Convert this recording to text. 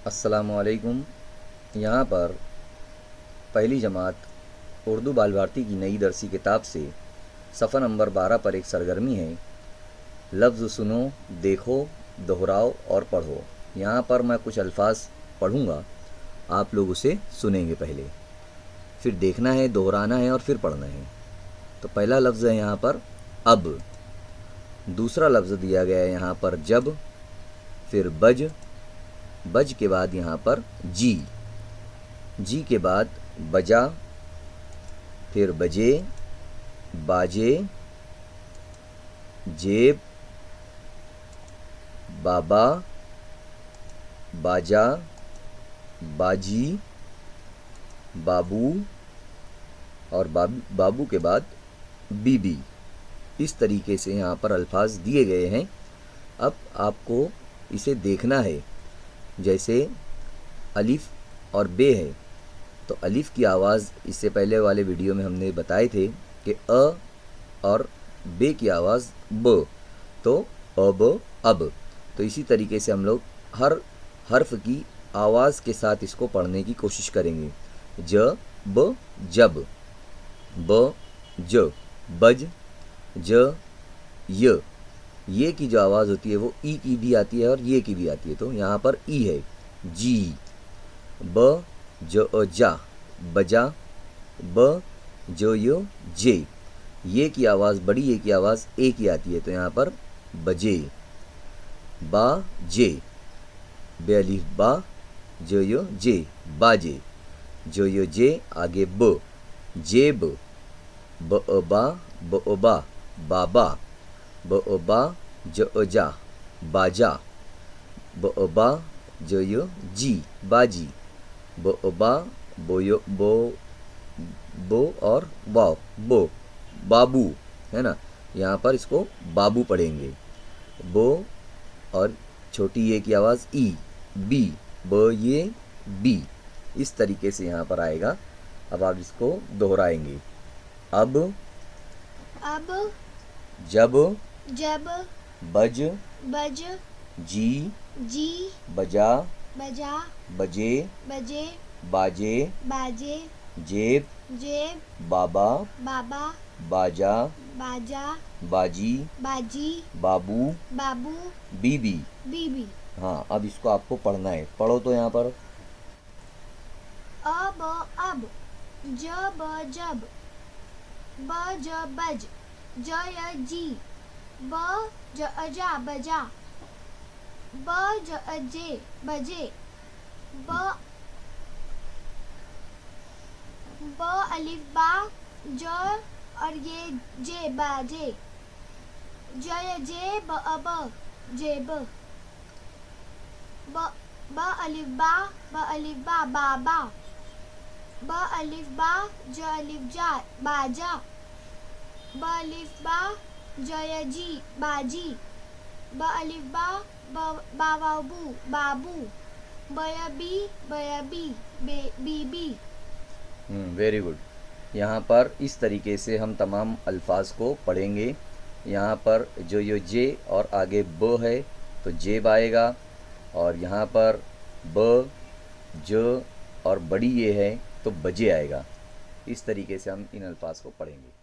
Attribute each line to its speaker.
Speaker 1: अस्सलामुअलैकुम। यहाँ पर पहली जमात उर्दू बाल भारती की नई दरसी किताब से सफ़ा नंबर 12 पर एक सरगर्मी है। लफ्ज़ सुनो, देखो, दोहराओ और पढ़ो। यहाँ पर मैं कुछ अल्फाज पढ़ूँगा, आप लोग उसे सुनेंगे पहले, फिर देखना है, दोहराना है और फिर पढ़ना है। तो पहला लफ्ज़ है यहाँ पर अब। दूसरा लफ्ज़ दिया गया है यहाँ पर जब, फिर बज, बज के बाद यहाँ पर जी, जी के बाद बजा, फिर बजे, बाजे, जेब, बाबा, बाजा, बाजी, बाबू और बाबू के बाद बीबी। इस तरीके से यहाँ पर अल्फाज दिए गए हैं। अब आपको इसे देखना है। जैसे अलिफ और बे है, तो अलिफ की आवाज़ इससे पहले वाले वीडियो में हमने बताए थे कि अ, और बे की आवाज़ ब, तो अब, अब। तो इसी तरीके से हम लोग हर हर्फ की आवाज़ के साथ इसको पढ़ने की कोशिश करेंगे। ज, ब, जब, ब, ज, बज, ज, ये की जो आवाज़ होती है वो ई की भी आती है और ये की भी आती है। तो यहाँ पर ई है। जी, ब, ज, जा, बजा, ब, जो, यो, जे। ये की आवाज़, बड़ी ये की आवाज़ ए की आती है, तो यहाँ पर बजे, बा, जे, बे अलिफ बा, जो, यो, जे, बाजे, जो, यो, जे, आगे ब, जेब, ब, बा, ब, बा, बाबा, ब, बा, ज, जा, बाजा, ब, बा, जो, यो, जी, बाजी, ब, बा, बो, यो, बो और वाव, बो, बाबू, है ना। यहाँ पर इसको बाबू पढ़ेंगे। बो और छोटी ये की आवाज़ ई, बी, ब, ये, बी। इस तरीके से यहाँ पर आएगा। अब आप इसको दोहराएंगे। अब, जब,
Speaker 2: जब,
Speaker 1: बज,
Speaker 2: बज,
Speaker 1: जी,
Speaker 2: जी,
Speaker 1: बजा,
Speaker 2: बजा,
Speaker 1: बजे,
Speaker 2: बजे,
Speaker 1: बाजे,
Speaker 2: बाजे,
Speaker 1: जेब,
Speaker 2: जेब,
Speaker 1: बाबा,
Speaker 2: बाबा,
Speaker 1: बाजा,
Speaker 2: बाजा,
Speaker 1: बाजी,
Speaker 2: बाजी,
Speaker 1: बाबू,
Speaker 2: बाबू,
Speaker 1: बीबी।
Speaker 2: बीबी।
Speaker 1: हाँ, अब इसको आपको पढ़ना है। पढ़ो तो यहाँ पर
Speaker 2: अब, ज, ब, जब, ब, ज, बज, ज, य, जी, ब, ज, जा, बजा, ब, ज, जे, बजे, ब, अलिफ बा, ज और ये जे, बाजे, ज, य, जे, ब, जेब, ब, अलिफ बा, बाबा, ब, अलिफ बा, ज, अलिफ जा, बाजा, ब, अलिफ बा, ज, य, जी, बाजी, ब, अलिफ बा, बाबू, बाबू, ब, य, बी, बीबी।
Speaker 1: Very good. यहाँ पर इस तरीके से हम तमाम अल्फाज को पढ़ेंगे। यहाँ पर जो यो जे और आगे ब है तो जेब आएगा, और यहाँ पर ब, ज और बड़ी ये है तो बजे आएगा। इस तरीके से हम इन अल्फाज को पढ़ेंगे।